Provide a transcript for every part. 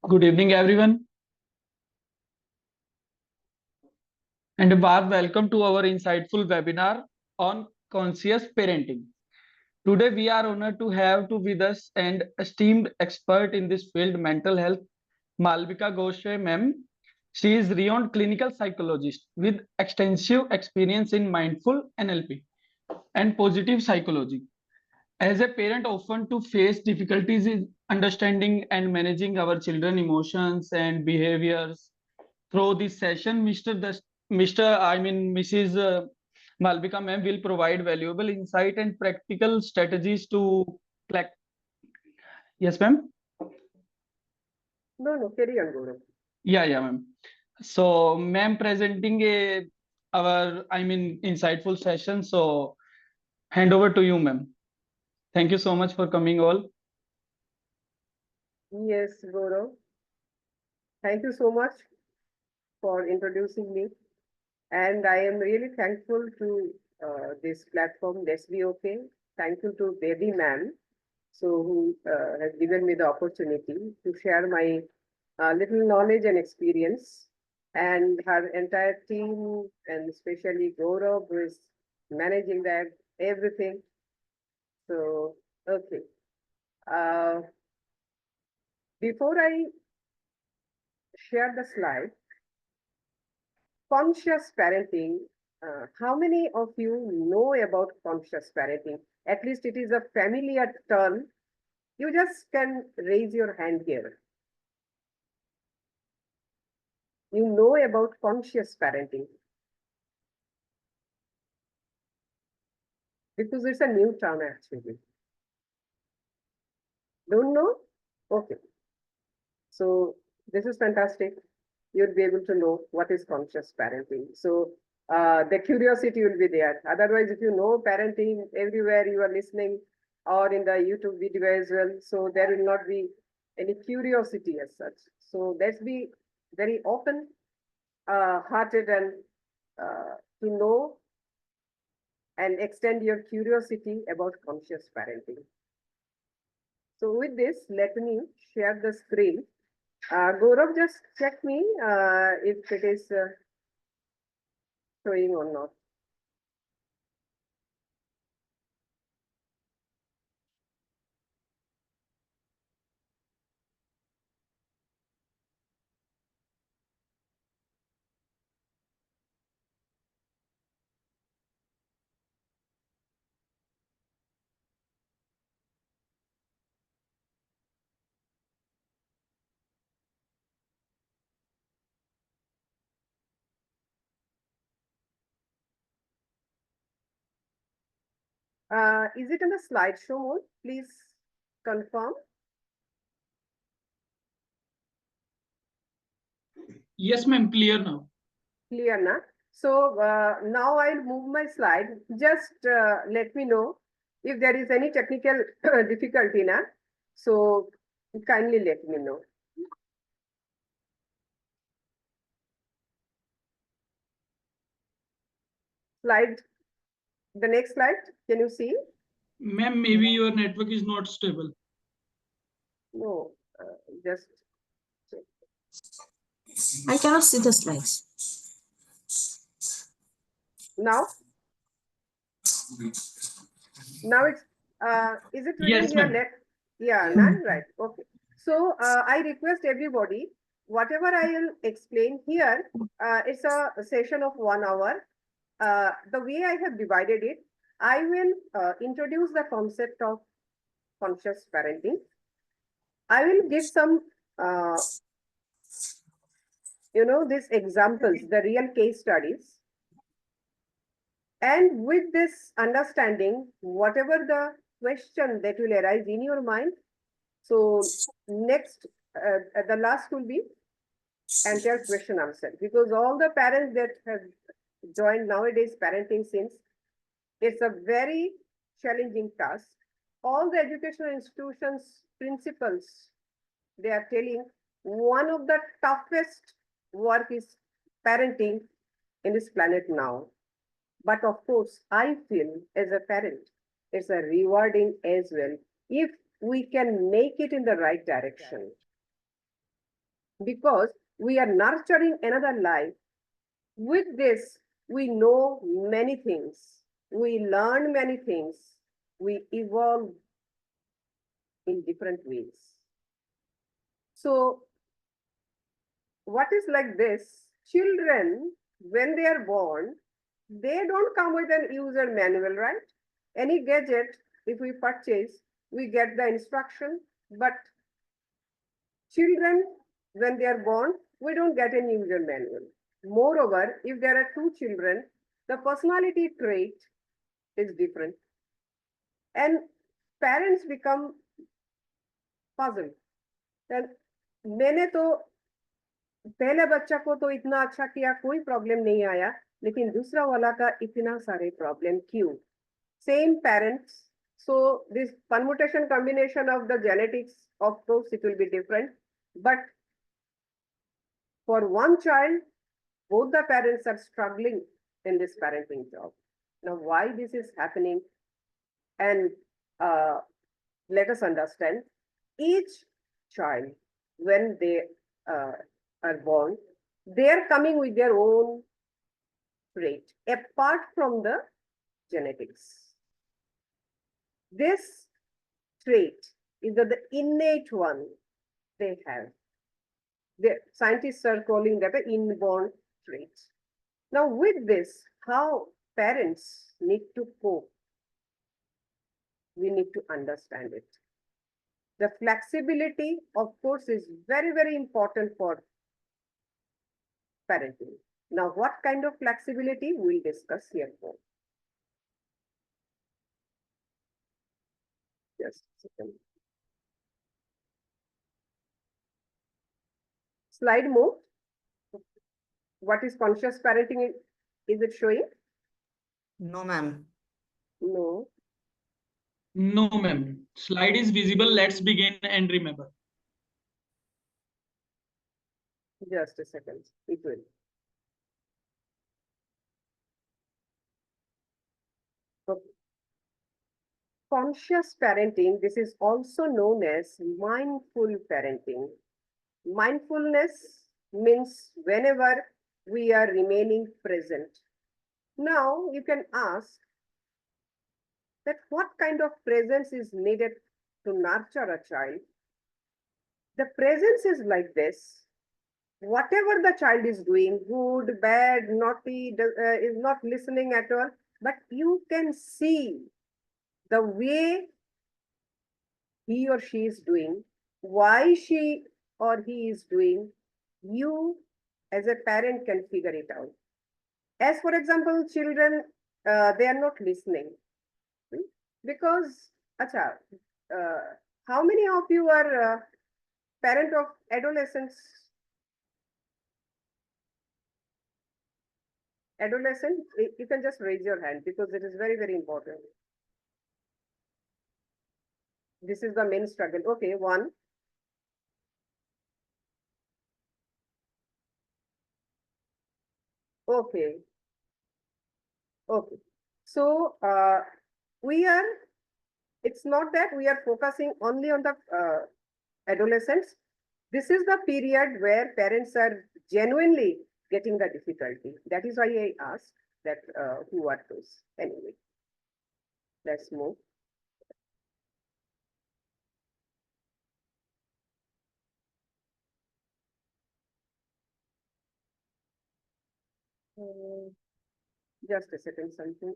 Good evening, everyone, and a warm welcome to our insightful webinar on conscious parenting. Today, we are honored to have with us an esteemed expert in this field, mental health, Malabika Ghosh, ma'am. She is renowned clinical psychologist with extensive experience in mindful NLP and positive psychology. As a parent, often to face difficulties in understanding and managing our children' emotions and behaviors. Through this session, Mrs. Malvika ma'am will provide valuable insight and practical strategies to collect. Yes, ma'am. No, carry on, Gaurav. Yeah, ma'am. So, ma'am presenting insightful session. So, hand over to you, ma'am. Thank you so much for coming all. Yes, Gaurav. Thank you so much for introducing me. And I am really thankful to this platform, Let's Be Okay. Thankful to Baby Man, who has given me the opportunity to share my little knowledge and experience, and her entire team, and especially Gaurav, who is managing that everything. So, okay. Uh, Before I share the slide, conscious parenting. How many of you know about conscious parenting? At least it is a familiar term. You just can raise your hand here. You know about conscious parenting because it's a new term actually. Don't know? Okay. So this is fantastic. You'll be able to know what is conscious parenting. So the curiosity will be there. Otherwise, if you know parenting everywhere you are listening or in the YouTube video as well, so there will not be any curiosity as such. So let's be very open hearted and to know and extend your curiosity about conscious parenting. So with this, let me share the screen. Gaurav, just check me if it is showing or not. Is it in the slideshow mode? Please confirm. Yes, ma'am. Clear now. Clear, na? So now I'll move my slide. Just let me know if there is any technical difficulty, na? So kindly let me know. Slide, the next slide, can you see? Ma'am, maybe your network is not stable. No, just check. I cannot see the slides. Now? Now it's, is it written Yes, here? ma'am. Yeah, none, right. Okay. So I request everybody, whatever I will explain here, it's a session of 1 hour. The way I have divided it, I will introduce the concept of conscious parenting. I will give some, these examples, the real case studies. And with this understanding, whatever the question that will arise in your mind, so next, the last will be entire question answer, because all the parents that have joined nowadays parenting since, it's a very challenging task. All the educational institutions, principals, they are telling one of the toughest work is parenting in this planet now. But of course, I feel as a parent, it's a rewarding as well if we can make it in the right direction. because we are nurturing another life. With this, we know many things, we learn many things, we evolve in different ways. So, what is like this? Children, when they are born, they don't come with an user manual, right? Any gadget, if we purchase, we get the instruction, but children, when they are born, we don't get any user manual. Moreover, if there are two children, the personality trait is different. And parents become puzzled. And मैंने तो पहले बच्चा को तो इतना अच्छा किया, कोई प्रॉब्लम नहीं आया, लेकिन दूसरा वाला का इतना सारे प्रॉब्लम क्यों? Same parents, so this permutation combination of the genetics, of course it will be different, but for one child, both the parents are struggling in this parenting job. Now, why this is happening? And let us understand, each child, when they are born, they are coming with their own trait, apart from the genetics. This trait is the innate one they have. The scientists are calling that an inborn trait. Now, with this, how parents need to cope, we need to understand it. The flexibility, of course, is very, very important for parenting. Now, what kind of flexibility we'll discuss here more. Just a second. Slide move. What is conscious parenting? Is it showing? No, ma'am. No. No, ma'am. Slide is visible. Let's begin and remember. Just a second. It will. Okay. Conscious parenting, this is also known as mindful parenting. Mindfulness means whenever we are remaining present. Now, you can ask that what kind of presence is needed to nurture a child. The presence is like this. Whatever the child is doing, good, bad, naughty, is not listening at all, but you can see the way he or she is doing, why she or he is doing, you as a parent can figure it out. As for example, children, they are not listening. Because, acha, how many of you are parent of adolescents? Adolescent, you can just raise your hand because it is very, very important. This is the main struggle. Okay, one. Okay. Okay. So it's not that we are focusing only on the adolescents. This is the period where parents are genuinely getting the difficulty. That is why I asked that who are those. Anyway, let's move. Just a second, something.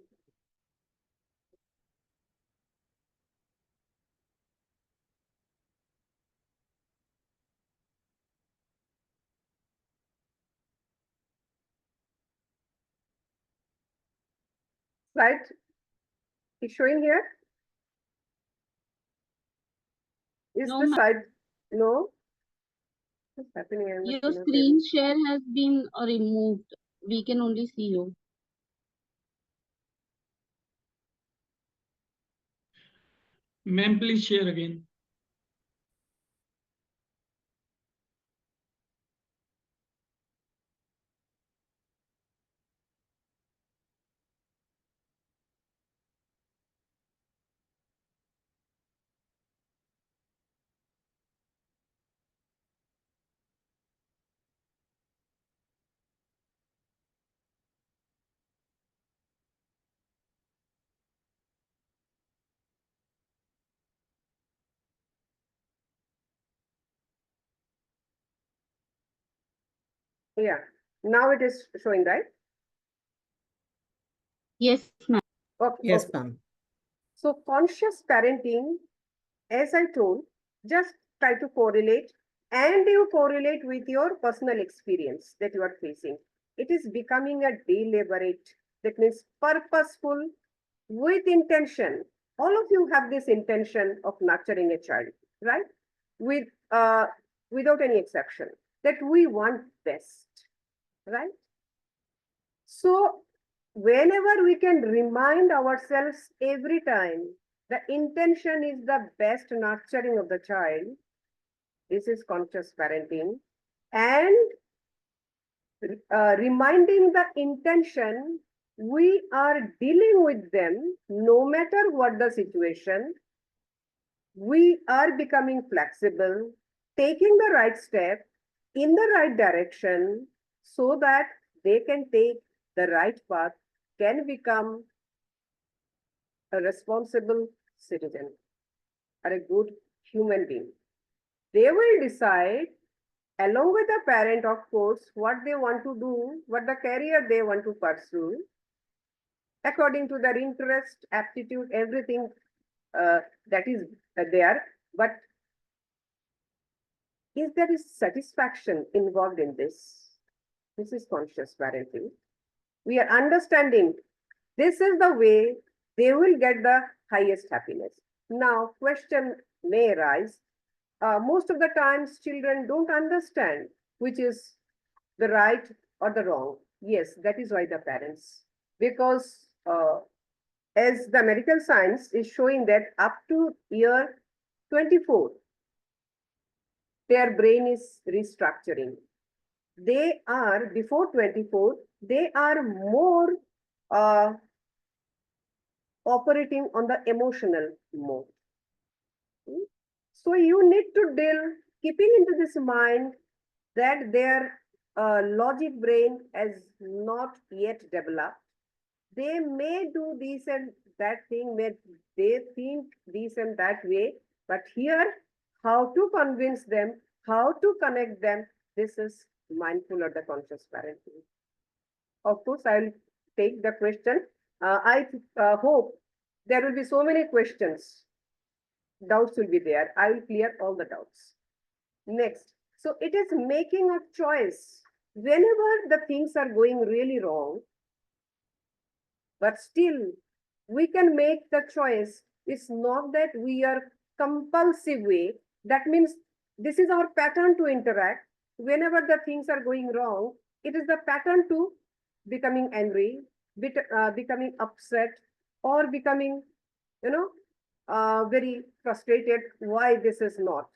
Slide is showing here. Is No, the ma'am. side no? What's happening? Your screen share has been removed. We can only see you. Ma'am, please share again. Yeah. Now it is showing, right? Yes, ma'am. Okay. Yes, Okay. ma'am. So conscious parenting, as I told, just try to correlate, and you correlate with your personal experience that you are facing. It is becoming a deliberate, that means purposeful, with intention. All of you have this intention of nurturing a child, right? With without any exception, that we want best, right? So whenever we can remind ourselves every time the intention is the best nurturing of the child, this is conscious parenting. And reminding the intention, we are dealing with them no matter what the situation. We are becoming flexible, taking the right step in the right direction so that they can take the right path, can become a responsible citizen or a good human being. They will decide, along with the parent, of course, what they want to do, what the career they want to pursue, according to their interest, aptitude, everything that is there. But is there is satisfaction involved in this? This is conscious parenting. We are understanding this is the way they will get the highest happiness. Now, question may arise. Most of the times, children don't understand which is the right or the wrong. Yes, that is why the parents, because as the medical science is showing that up to year 24, their brain is restructuring. They are, before 24, they are more uh, operating on the emotional mode. So you need to deal, keeping into this mind that their logic brain has not yet developed. They may do this and that thing, may they think this and that way, but here, how to convince them, how to connect them, this is mindful or the conscious parenting. Of course, I will take the question. I hope there will be so many questions. Doubts will be there. I will clear all the doubts. Next. So it is making a choice. Whenever the things are going really wrong, but still we can make the choice. It's not that we are compulsive way. That means this is our pattern to interact. Whenever the things are going wrong, it is the pattern to becoming angry, becoming upset, or becoming, very frustrated why this is not.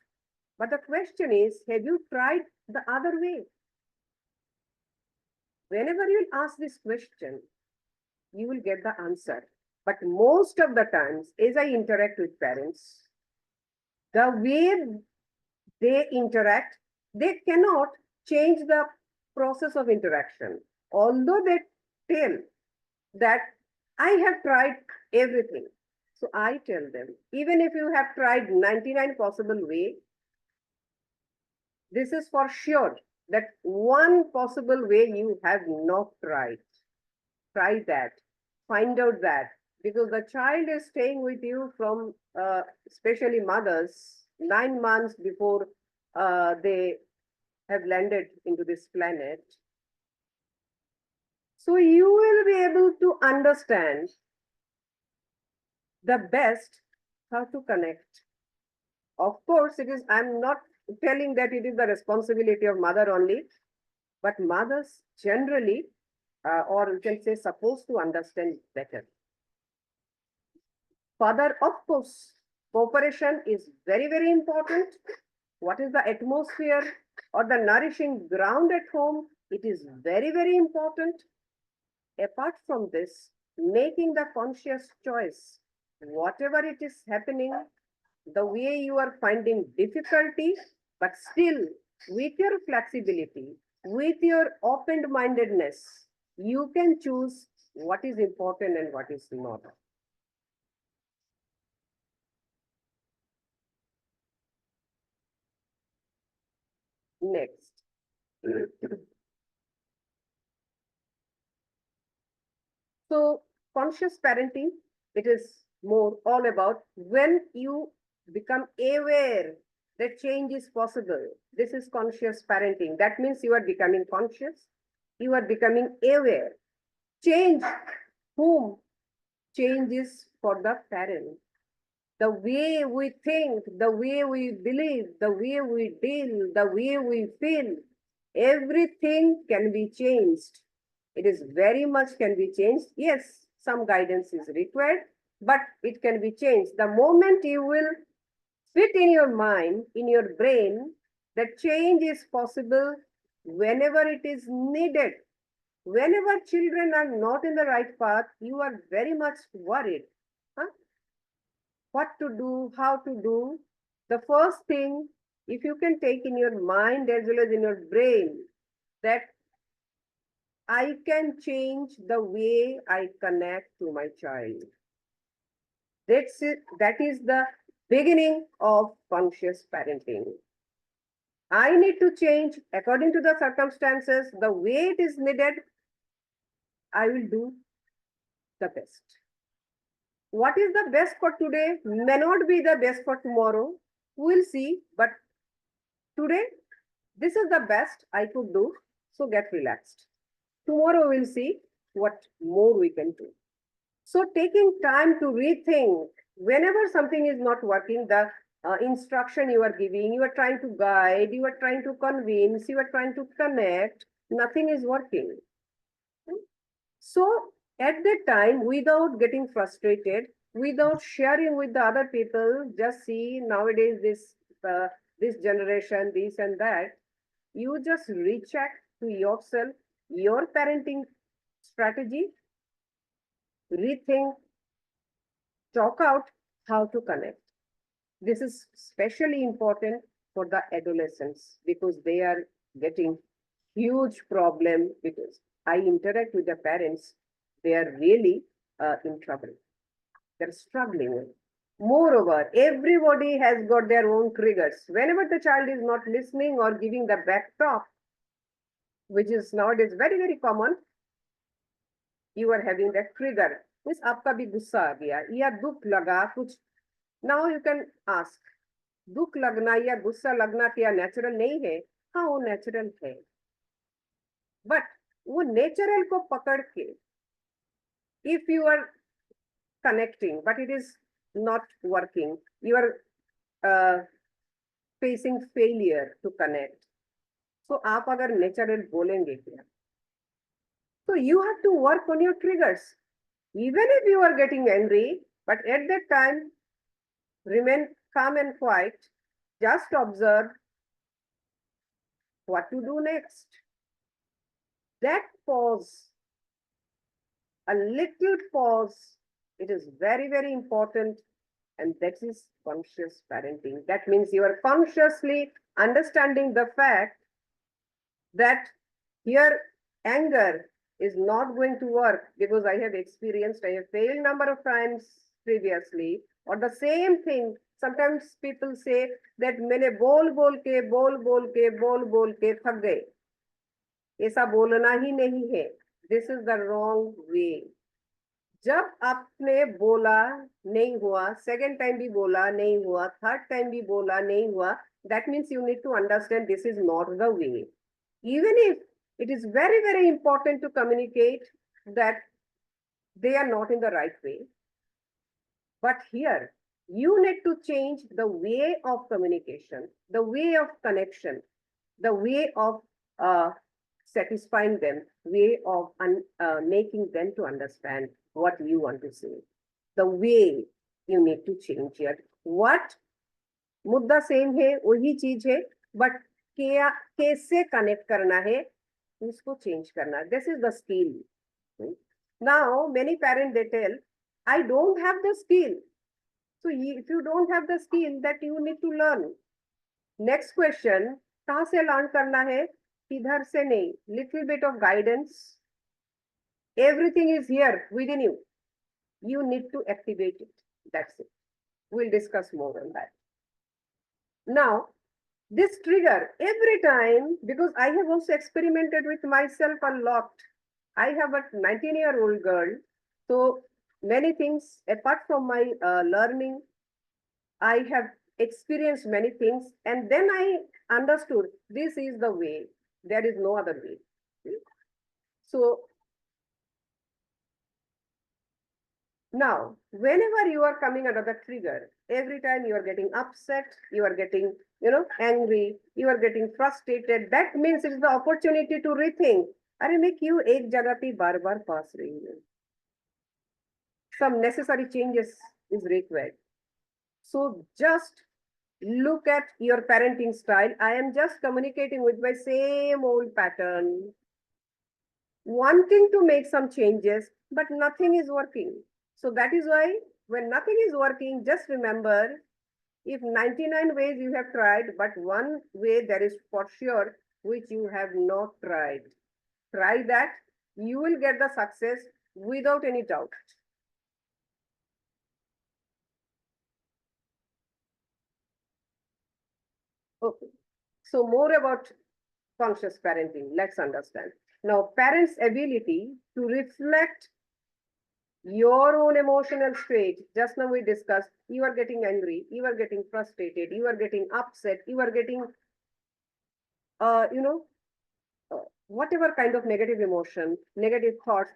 But the question is, have you tried the other way? Whenever you ask this question, you will get the answer. But most of the times, as I interact with parents, the way they interact, they cannot change the process of interaction. Although they tell that I have tried everything. So I tell them, even if you have tried 99 possible way, this is for sure that one possible way you have not tried. Try that, find out that, because the child is staying with you from, especially mothers, 9 months before they have landed into this planet. So you will be able to understand the best how to connect. Of course, it is, I'm not telling that it is the responsibility of mother only, but mothers generally, or you can say, supposed to understand better. Further, of course, cooperation is very, very important. What is the atmosphere or the nourishing ground at home? It is very, very important. Apart from this, making the conscious choice, whatever it is happening, the way you are finding difficulty, but still with your flexibility, with your open-mindedness, you can choose what is important and what is not. Next. So conscious parenting, it is more all about when you become aware that change is possible. This is conscious parenting. That means you are becoming conscious, you are becoming aware. Change whom? Change is for the parent. The way we think, the way we believe, the way we deal, the way we feel, everything can be changed. It is very much can be changed. Yes, some guidance is required, but it can be changed. The moment you will fit in your mind, in your brain, that change is possible whenever it is needed. Whenever children are not in the right path, you are very much worried. Huh? What to do, how to do. The first thing, if you can take in your mind as well as in your brain, that I can change the way I connect to my child. That's it. That is the beginning of conscious parenting. I need to change according to the circumstances, the way it is needed. I will do the best. What is the best for today may not be the best for tomorrow. We'll see. But today, this is the best I could do. So get relaxed. Tomorrow we'll see what more we can do. So taking time to rethink whenever something is not working, the instruction you are giving, you are trying to guide, you are trying to convince, you are trying to connect, nothing is working. So at that time, without getting frustrated, without sharing with the other people, just see nowadays this generation, this and that, you just recheck to yourself, your parenting strategy, rethink, talk out how to connect. This is especially important for the adolescents because they are getting huge problem because I interact with the parents. They are really in trouble. They're struggling. Moreover, everybody has got their own triggers. Whenever the child is not listening or giving the back talk, which is nowadays very, very common, you are having that trigger. Means आपका भी गुस्सा आ गया या दुख लगा कुछ. Now you can ask, दुख लगना या गुस्सा लगना क्या नेचुरल नहीं है? हाँ, वो नेचुरल है. बट वो नेचुरल को पकड़ के if you are connecting but it is not working, you are facing failure to connect, so आप अगर नेचुरल बोलेंगे क्या? So you have to work on your triggers. Even if you are getting angry, but at that time, remain calm and quiet. Just observe what to do next. That pause, a little pause, it is very, very important. And that is conscious parenting. That means you are consciously understanding the fact that here anger is not going to work because I have experienced, I have failed number of times previously, or the same thing. Sometimes people say that मैंने बोल के थक गए. ऐसा बोलना ही नहीं है. This is the wrong way. जब आपने बोला नहीं हुआ, second time भी बोला नहीं हुआ, third time भी बोला नहीं हुआ, that means you need to understand this is not the way. Even if it is very, very important to communicate that they are not in the right way. But here, you need to change the way of communication, the way of connection, the way of satisfying them, way of making them to understand what you want to say. The way you need to change here. What? मुद्दा same है, वही चीज है, but क्या कैसे connect करना है, उसको चेंज करना. This is the skill. Now many parents they tell, I don't have the skill. So if you don't have the skill, that you need to learn. Next question, कहाँ से learn करना है? इधर से नहीं. Little bit of guidance. Everything is here within you. You need to activate it. That's it. We'll discuss more on that. Now, this trigger every time, because I have also experimented with myself a lot. I have a 19-year-old girl So many things apart from my learning, I have experienced many things, and then I understood this is the way. There is no other way. So now, whenever you are coming under the trigger, every time you are getting upset, you are getting, angry, you are getting frustrated, that means it is the opportunity to rethink. अरे मैं क्यों एक जगह पे बार बार पास रही हूँ? Some necessary changes is required. So just look at your parenting style. I am just communicating with my same old pattern, wanting to make some changes, but nothing is working. So that is why when nothing is working, just remember, if 99 ways you have tried, but one way there is for sure which you have not tried. Try that, you will get the success without any doubt. Okay, so more about conscious parenting, let's understand. Now, parents' ability to reflect your own emotional state. Just now we discussed, you are getting angry, you are getting frustrated, you are getting upset, you are getting, uh, you know, whatever kind of negative emotion, negative thoughts,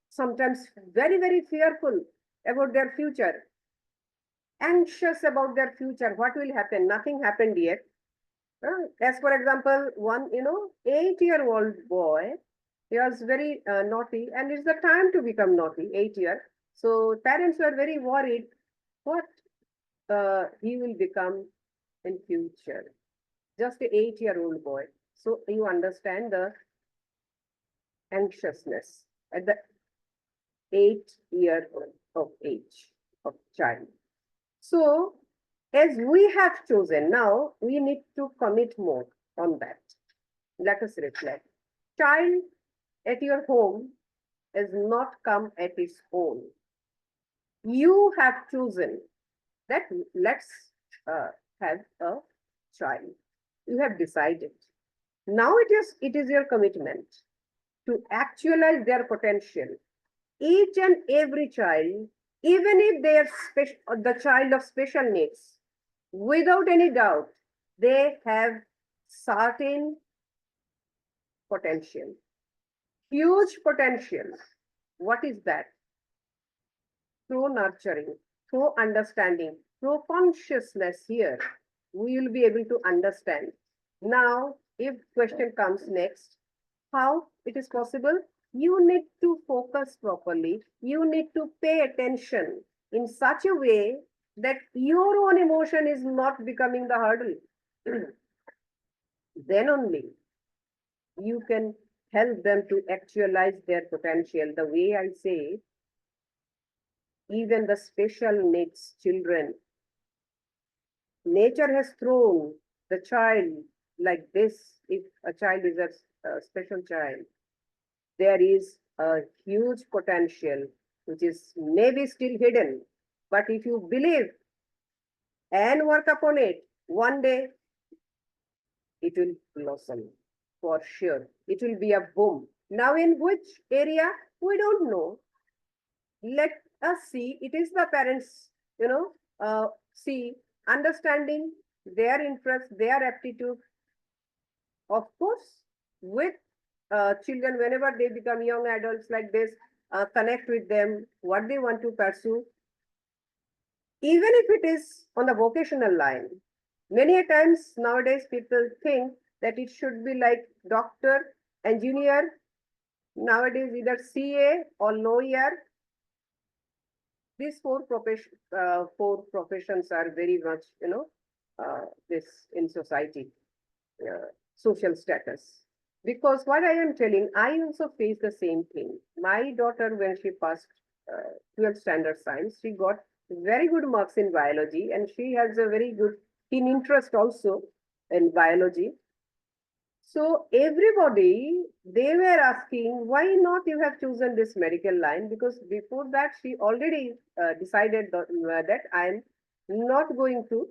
sometimes very, very fearful about their future, anxious about their future, what will happen, nothing happened yet. As for example, one, 8-year-old boy, he was very naughty, and it's the time to become naughty, 8 years. So parents were very worried what he will become in future. Just an 8-year-old boy. So you understand the anxiousness at the 8 year of age of child. So as we have chosen, now we need to commit more on that. Let us reflect. Child at your home has not come at its own. You have chosen that let's have a child. You have decided. Now it is your commitment to actualize their potential. Each and every child, even if they are the child of special needs, without any doubt, they have certain potential, huge potential. What is that? Through nurturing, through understanding, through consciousness here, we will be able to understand. Now, if question comes next, how it is possible? You need to focus properly. You need to pay attention in such a way that your own emotion is not becoming the hurdle. Then only you can help them to actualize their potential. The way I say, even the special needs children, nature has thrown the child like this. If a child is a special child, there is a huge potential which is maybe still hidden. But if you believe and work upon it, one day it will blossom for sure. It will be a boom. Now, in which area? We don't know. Let us see. It is the parents, see, understanding their interest, their aptitude. Of course, with children, whenever they become young adults like this, connect with them, what they want to pursue. Even if it is on the vocational line, many a times nowadays people think that it should be like doctor, engineer, nowadays either CA or lawyer. These four professions are very much, this in society, social status. Because what I am telling, I also face the same thing. My daughter, when she passed 12th standard science, she got very good marks in biology, and she has a very good keen interest also in biology. So everybody, they were asking, why not you have chosen this medical line? Because before that, she already decided that I am not going to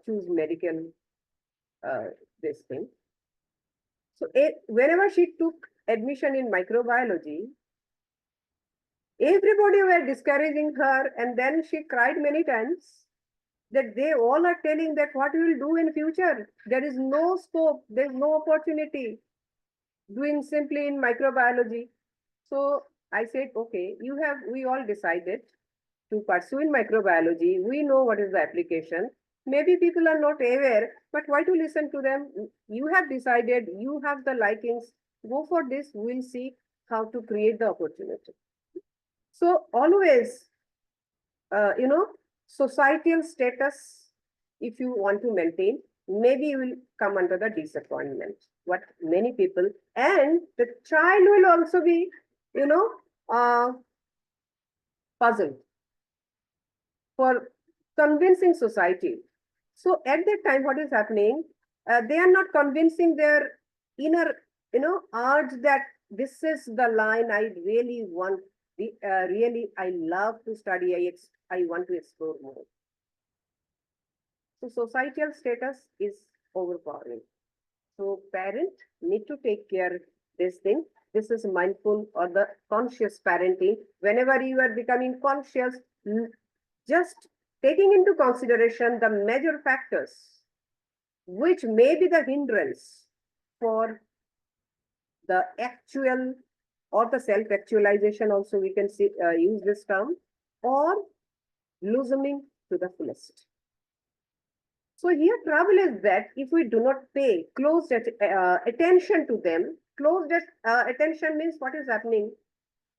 choose medical this thing. So whenever she took admission in microbiology, Everybody were discouraging her, and then she cried many times that they all are telling that what you will do in future. There is no scope, there is no opportunity doing simply in microbiology. So I said, okay, we all decided to pursue in microbiology. We know what is the application. Maybe people are not aware, but why to listen to them? You have decided, you have the likings, go for this, we'll see how to create the opportunity. So always, you know, societal status, if you want to maintain, maybe you will come under the disappointment. What many people, and the child will also be, you know, puzzled for convincing society. So at that time, what is happening? They are not convincing their inner, urge that this is the line I really want. Really, I love to study. I want to explore more. So societal status is overpowering. So parent need to take care this thing. This is mindful or the conscious parenting. Whenever you are becoming conscious, just taking into consideration the major factors which may be the hindrance for the actual or the self-actualization also we can see, use this term, or blossoming to the fullest. So here trouble is that if we do not pay close attention to them, attention means what is happening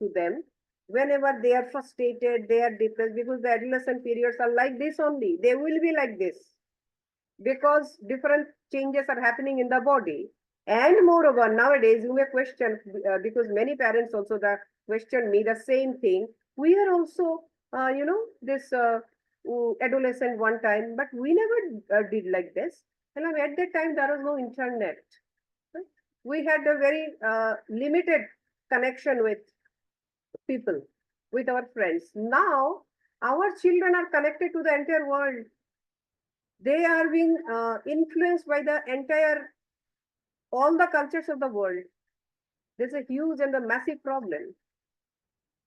to them whenever they are frustrated, they are depressed, because the adolescent periods are like this only. They will be like this because different changes are happening in the body. And moreover, nowadays you may question, because many parents also question me the same thing. We are also, this adolescent one time, but we never did like this. And at that time, there was no internet. Right? We had a very limited connection with people, with our friends. Now, our children are connected to the entire world. They are being influenced by the entire, all the cultures of the world. There's a huge and a massive problem.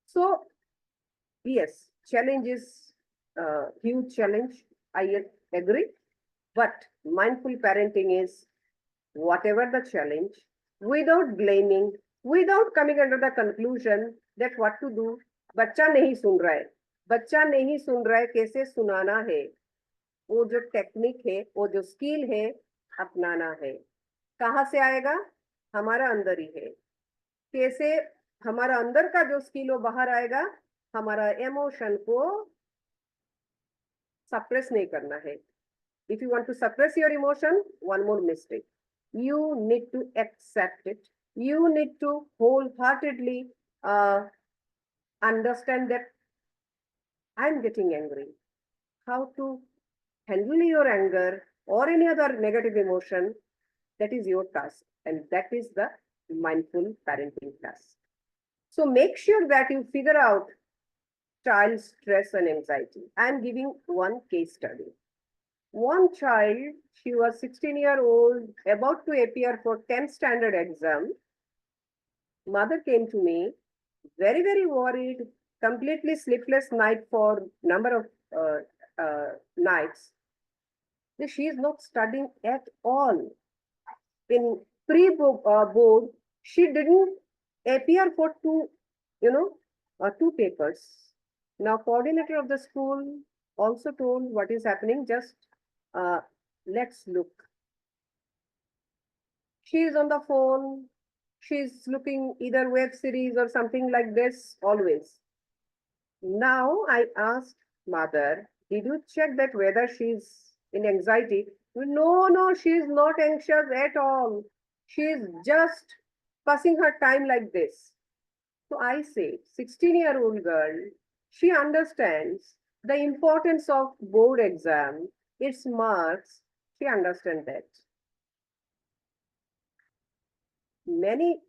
So, yes, challenge is a huge challenge. I agree. But mindful parenting is whatever the challenge, without blaming, without coming under the conclusion that what to do. बच्चा नहीं सुन रहा है, बच्चा नहीं सुन रहा है, कैसे सुनाना है, वो जो टेक्निक है, वो जो स्किल है, अपनाना है. कहाँ से आएगा? हमारा अंदर ही है. कैसे हमारा अंदर का जो स्किल वो बाहर आएगा? हमारा इमोशन को सप्रेस नहीं करना है. If you want to suppress your emotion, one more mistake. You need to accept it. You need to wholeheartedly understand that I'm getting angry. How to handle your anger or any other negative emotion, that is your task. And that is the mindful parenting task. So make sure that you figure out child's stress and anxiety. I'm giving one case study. One child, she was 16-year-old, about to appear for 10th standard exam. Mother came to me, very, very worried, completely sleepless night for number of nights. She is not studying at all. In pre-board, she didn't appear for two papers. Now, coordinator of the school also told what is happening, just let's look. She is on the phone. She's looking either web series or something like this always. Now I asked mother, did you check that whether she's in anxiety? No, she's not anxious at all. She's just passing her time like this. So I say, 16-year-old girl, she understands the importance of board exam, its marks, she understands that. Many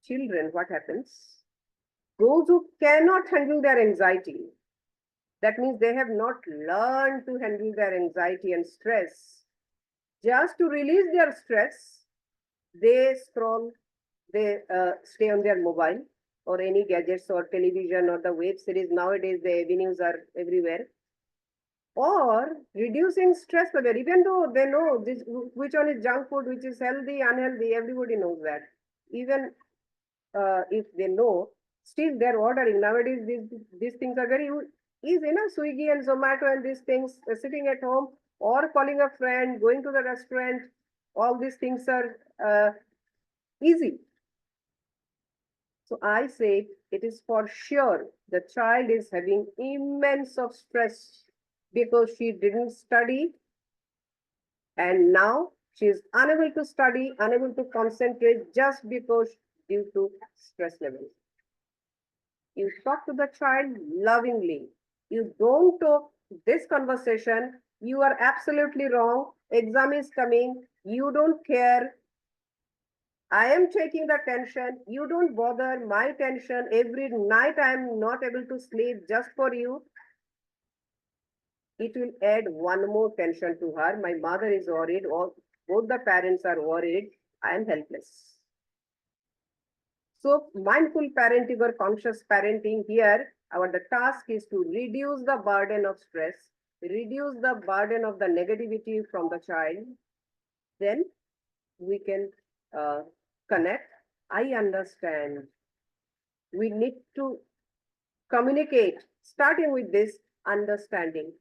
children, what happens? Those who cannot handle their anxiety, that means they have not learned to handle their anxiety and stress. Just to release their stress, they scroll, they stay on their mobile, or any gadgets or television or the web series. Nowadays, the avenues are everywhere. Or reducing stress level, even though they know this, which one is junk food, which is healthy, unhealthy, everybody knows that. Even if they know, still they're ordering. Nowadays, these things are very easy, Swiggy and Zomato and these things, sitting at home or calling a friend, going to the restaurant, all these things are easy. So I say it is for sure the child is having immense of stress because she didn't study and now she is unable to study, unable to concentrate just because due to stress levels. You talk to the child lovingly. You don't talk this conversation. You are absolutely wrong. Exam is coming. You don't care. I am taking the tension. You don't bother my tension. Every night I am not able to sleep just for you. It will add one more tension to her. My mother is worried, or both the parents are worried. I am helpless. So mindful parenting or conscious parenting here, the task is to reduce the burden of stress, reduce the burden of the negativity from the child. Then we can connect. I understand. We need to communicate, starting with this understanding.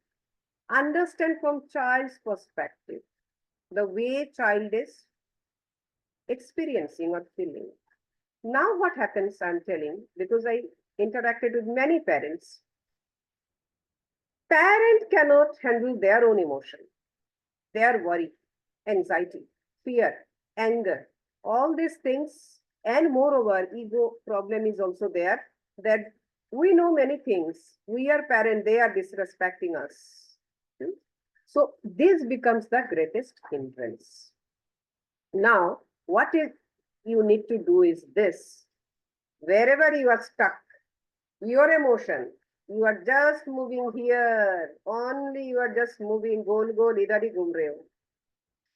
Understand from child's perspective, the way child is experiencing or feeling. Now what happens, I'm telling, because I interacted with many parents. Parent cannot handle their own emotion, their worry, anxiety, fear, anger, all these things, and moreover, ego problem is also there, that we know many things. We are parent, they are disrespecting us. So this becomes the greatest hindrance. Now, what you need to do is this. Wherever you are stuck, your emotion, you are just moving here, only you are just moving, gol gol, idhar hi ghum rahe ho.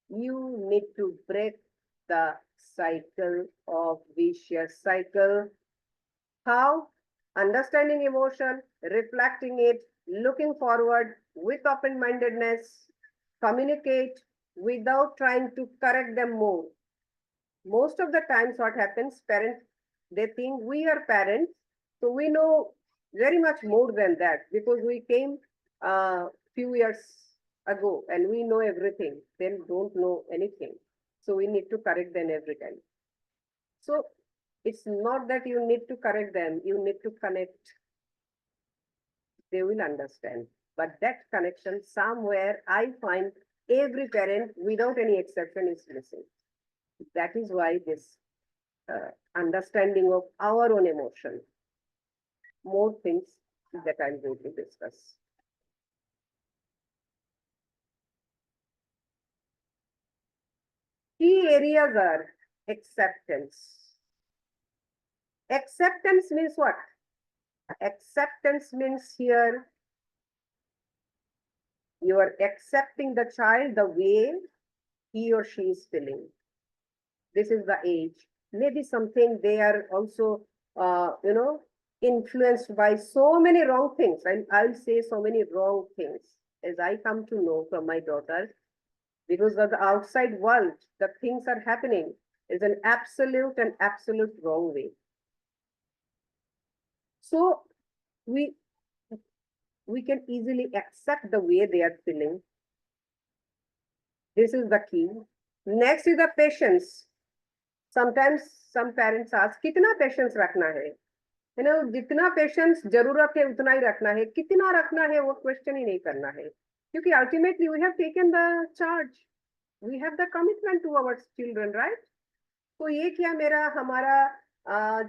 You need to break the cycle of vicious cycle. How? Understanding emotion, reflecting it, looking forward with open-mindedness, communicate without trying to correct them more. Most of the times what happens, parents, they think we are parents, so we know very much more than that because we came a few years ago and we know everything, then don't know anything. So we need to correct them every time. So it's not that you need to correct them, you need to connect. They will understand. But that connection somewhere, I find every parent without any exception is missing. That is why this understanding of our own emotion, more things that I'm going to discuss. Key areas are acceptance. Acceptance means what? Acceptance means here you are accepting the child the way he or she is feeling. This is the age. Maybe something they are also, influenced by so many wrong things. I'll say so many wrong things as I come to know from my daughter, because of the outside world, the things are happening is an absolute and absolute wrong way. So we can easily accept the way they are feeling. This is the key. Next is the patience. Sometimes some parents ask, कितना patience रखना है? जितना patience जरूरत है उतना ही रखना है, कितना रखना है वो क्वेश्चन ही नहीं करना है, क्योंकि ultimately we have taken the charge, we have the commitment to our children, right? तो ये क्या मेरा हमारा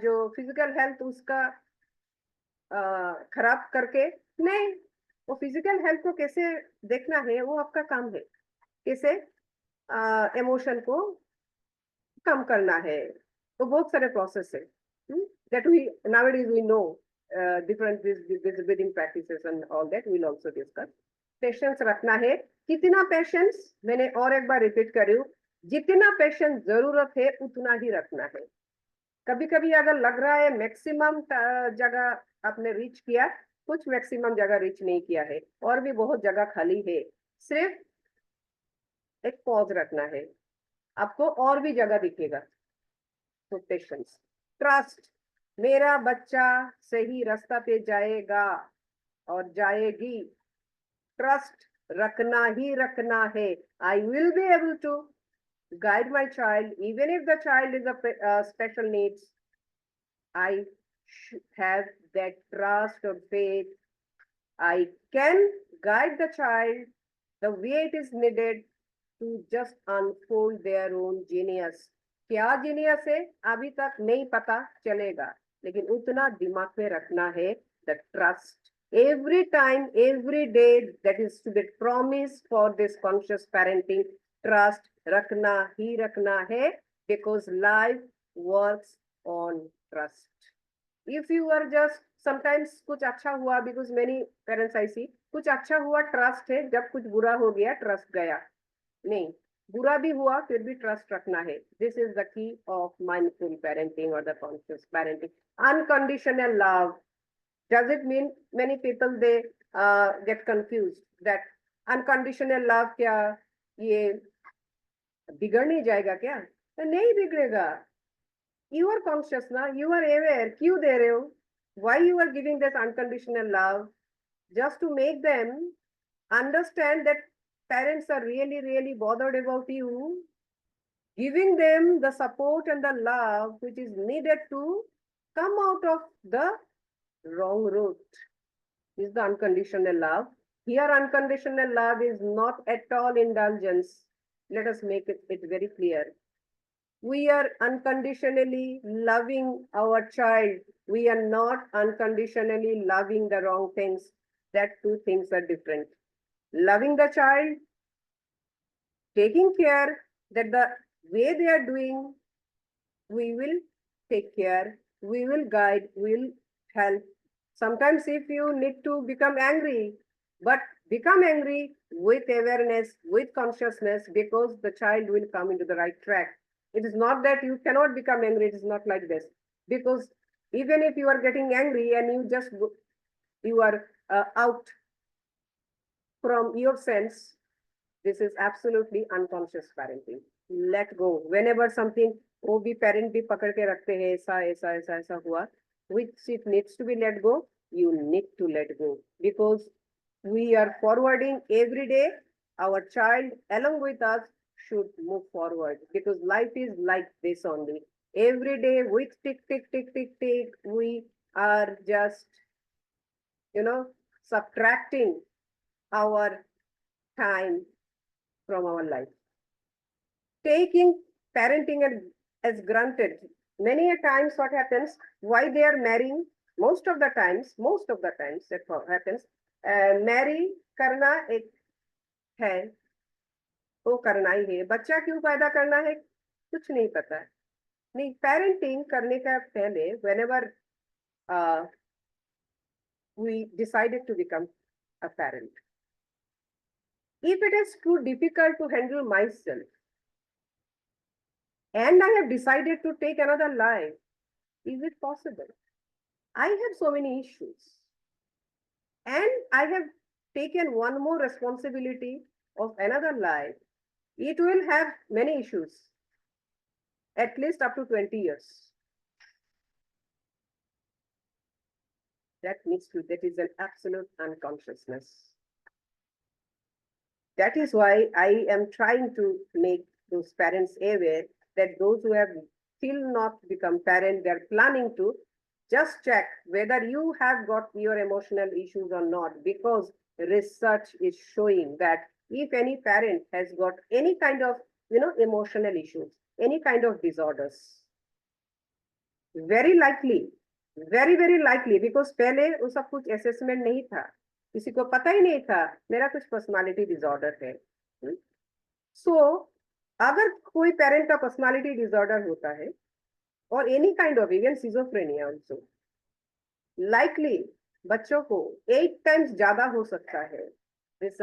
जो फिजिकल हेल्थ उसका खराब करके नहीं, वो फिजिकल हेल्थ को कैसे देखना है वो आपका काम है, कैसे इमोशन को कम करना है, तो बहुत सारे प्रोसेस है that we nowadays we know different breathing practices and all that we'll also discuss. Patience रखना है, कितना पेशेंस, मैंने और एक बार रिपीट कर रही हूँ, जितना पेशेंस जरूरत है उतना ही रखना है, कभी कभी अगर लग रहा है मैक्सिमम जगह आपने रीच किया, कुछ मैक्सिमम जगह रीच नहीं किया है, और भी बहुत जगह खाली है, सिर्फ एक पॉज रखना है, आपको और भी जगह दिखेगा। तो पेशेंस, ट्रस्ट, मेरा बच्चा सही रास्ता पे जाएगा और जाएगी, ट्रस्ट रखना ही रखना है। I will be able to guide my child, even if the child is a special needs. I have that trust or faith. I can guide the child the way it is needed to just unfold their own genius. क्या genius है अभी तक नहीं पता चलेगा, लेकिन उतना दिमाग में रखना है, the trust. Every time, every day, that is to be promised for this conscious parenting. Trust रखना ही रखना है, because life works on trust. If you are just sometimes कुछ अच्छा हुआ, because many parents I see, कुछ अच्छा हुआ ट्रस्ट है, जब कुछ बुरा हो गया ट्रस्ट गया नहीं, बुरा भी हुआ फिर भी ट्रस्ट रखना है. This is the key of mindful parenting और the conscious parenting. Unconditional love, does it mean, many people they get confused that unconditional love क्या ये बिगड़ नहीं जाएगा क्या? तो नहीं बिगड़ेगा. You are conscious ना, you are aware, क्यों दे रहे हो? Why you are giving this unconditional love? Just to make them understand that parents are really, really bothered about you, giving them the support and the love which is needed to come out of the wrong route. Is the unconditional love. Here, unconditional love is not at all indulgence. Let us make it very clear. We are unconditionally loving our child. We are not unconditionally loving the wrong things. That two things are different. Loving the child, taking care that the way they are doing, we will take care, we will guide, we will help. Sometimes if you need to become angry, but become angry with awareness, with consciousness, because the child will come into the right track. It is not that you cannot become angry, it is not like this. Because even if you are getting angry and you are out from your sense, this is absolutely unconscious parenting. Let go. Whenever something, वो भी parent भी पकड़ के रखते हैं, ऐसा ऐसा ऐसा ऐसा हुआ, which it needs to be let go, you need to let go, because we are forwarding every day. Our child along with us should move forward, because life is like this only. Every day with tick tick tick tick tick, we are just subtracting our time from our life. Taking parenting as granted. Many a times what happens, why they are marrying, most of the times that happens, marry करना एक है, वो करना ही है. बच्चा क्यों पैदा करना है कुछ नहीं पता है. नहीं, parenting करने का पहले, whenever we decided to become a parent, if it is too difficult to handle myself, and I have decided to take another life, is it possible? I have so many issues, and I have taken one more responsibility of another life. It will have many issues, at least up to 20 years. That is an absolute unconsciousness. That is why I am trying to make those parents aware that those who have still not become parent, they're planning to, just check whether you have got your emotional issues or not, because research is showing that if any parent has got any kind of emotional issues, any kind of disorders, very likely, very very likely, because पहले वो सब कुछ assessment नहीं था, किसी को पता ही नहीं था मेरा कुछ पर्सनालिटी डिसऑर्डर है. सो अगर कोई पेरेंट का पर्सनालिटी डिसऑर्डर होता है, और any kind of even schizophrenia also, likely बच्चों को 8 times ज्यादा हो सकता है. This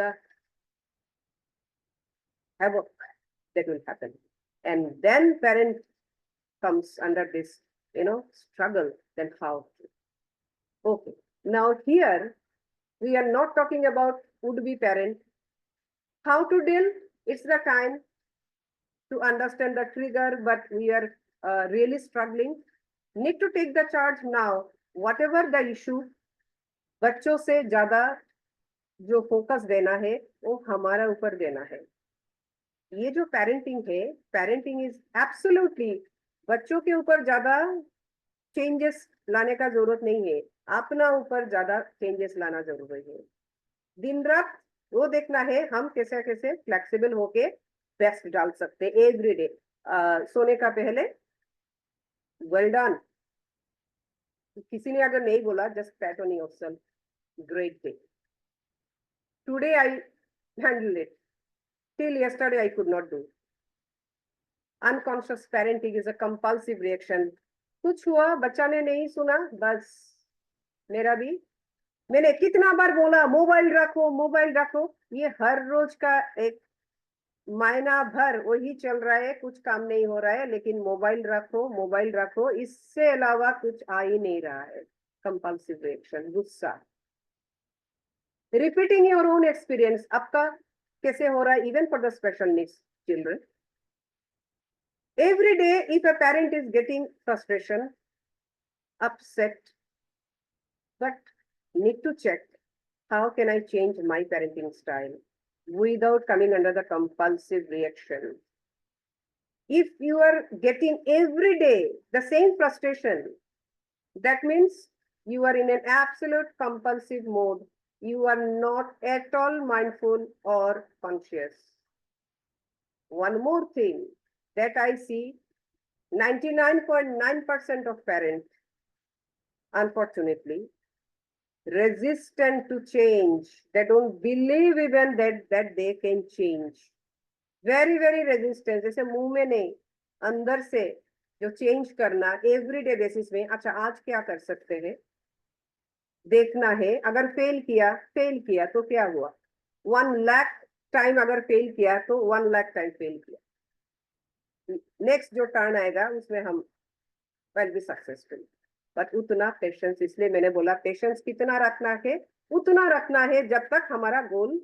havoc that will happen, and then parent comes under this struggle, then how to. Okay. Now here, we are not talking about would-be parent. How to deal? It's the time to understand the trigger, but we are really struggling. Need to take the charge now. Whatever the issue, बच्चों से ज्यादा जो focus देना है वो हमारा ऊपर देना है. ये जो पेरेंटिंग है, पेरेंटिंग इज एब्सोल्युटली बच्चों के ऊपर ज्यादा चेंजेस लाने का जरूरत नहीं है, अपना ऊपर ज्यादा चेंजेस लाना जरूरी है. दिन रात वो देखना है हम कैसे कैसे फ्लेक्सिबल होके बेस्ट डाल सकते एवरी डे. सोने का पहले वेल डन. किसी ने अगर नहीं बोला, just PAT on yourself, great day. Today I handle it, till yesterday I could not do. Unconscious parenting is a compulsive reaction. कुछ हुआ, बच्चा ने नहीं सुना, बस मेरा भी, मैंने कितना बार बोला मोबाइल रखो मोबाइल रखो. ये हर रोज का एक महीना भर वही चल रहा है, कुछ काम नहीं हो रहा है, लेकिन मोबाइल रखो, इससे अलावा कुछ आ ही नहीं रहा है. कंपल्सिव रिएक्शन, गुस्सा. रिपीटिंग योर ओन एक्सपीरियंस, आपका कैसे हो रहा है, even for the special needs children. Every day, if a parent is getting frustration, upset, but need to check, how can I change my parenting style without coming under the compulsive reaction? If you are getting every day the same frustration, that means you are in an absolute compulsive mode. You are not at all mindful or conscious. One more thing that I see, 99.9% of parents, unfortunately, resistant to change. They don't believe even that they can change. Very, very resistant. जैसे मुंह में नहीं, अंदर से जो change करना everyday basis में. अच्छा, आज क्या कर सकते हैं, देखना है. अगर फेल किया तो क्या हुआ. 1 लाख टाइम अगर फेल किया तो 1 लाख टाइम फेल किया. नेक्स्ट जो टर्न आएगा उसमें हम विल बी सक्सेसफुल. बट उतना पेशेंस, इसलिए मैंने बोला पेशेंस कितना रखना है, उतना रखना है जब तक हमारा गोल